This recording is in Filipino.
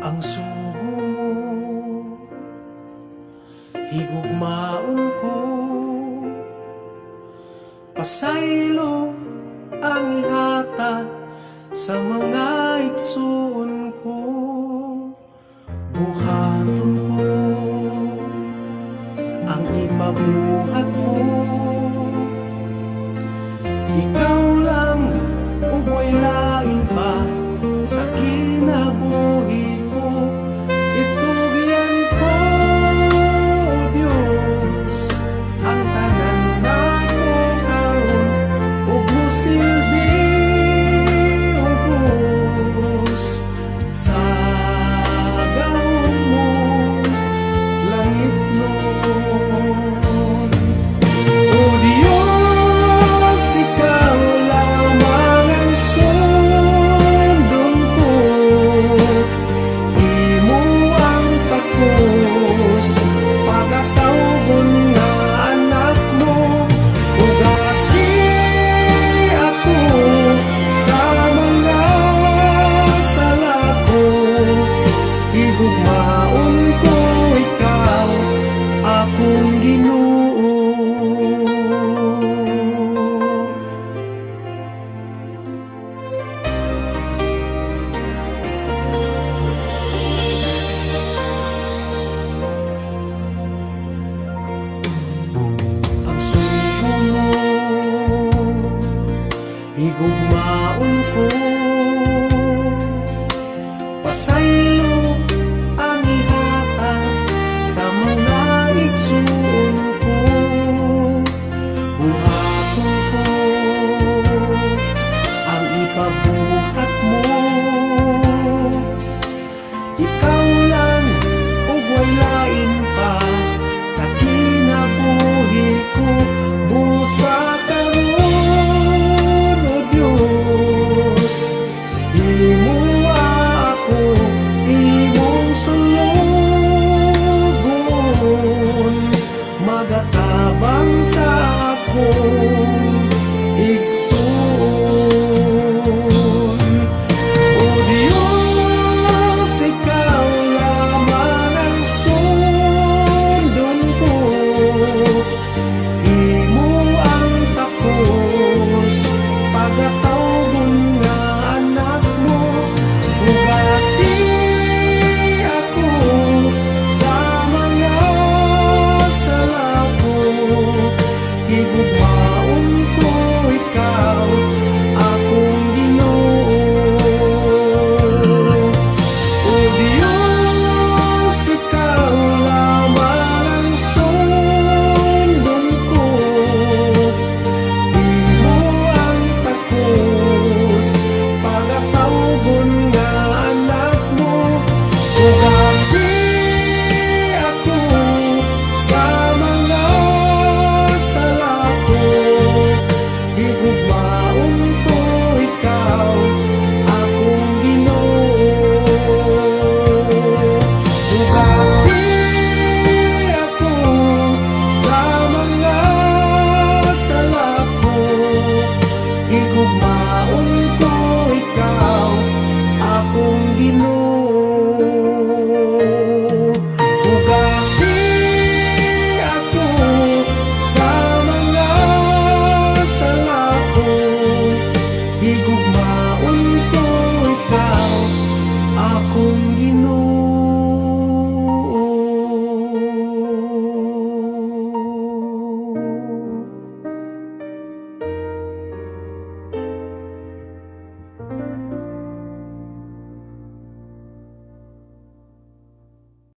Ang sugo mo, higugmaon ko, pasaylo ang ihata sa mga igsoon ko. Buhaton ko ang ipabuhat mo, ikaw lang uboy lain pa sa kinabuhi ko. Itugyan ko, Diyos, ang tanan na ko karon, ug mosilbi ubos sa gahom mo langit nun. O Diyos, ikaw lamang ang sundon ko, himo ang takos pagatawgon nga anak mo. Ugasi ako sa mga sala ko, higugmaon ko, ikaw akong Ginoo. Ang sugo mo, higugmaon ko, pasaylo ang ihata sa mga igsoon ko. Buhaton ko ang ipabuhat mo, ikaw lang uboy lain pa sa kinabuhi ko. Busa karon, O Diyos, himo ako imong sulugon, magatabang sa akong igsoon. O Diyos, ikaw lamang ang sundon ko, himo ang takos pagatawgon nga anak mo. Ugasi ako sa mga sala ko, higugmaon ko, ikaw akong Ginoo. O Diyos, ikaw lamang ang sundon ko, himo ang takos pagatawgon nga anak mo. Ugasi ako sa mga sala ko, higugmaon ko, ikaw akong Ginoo. Ugasi ako sa mga sala ko, higugmaon ko, ikaw akong Ginoo. Ugasi ako sa mga sala ko, higugmaon ko, ikaw akong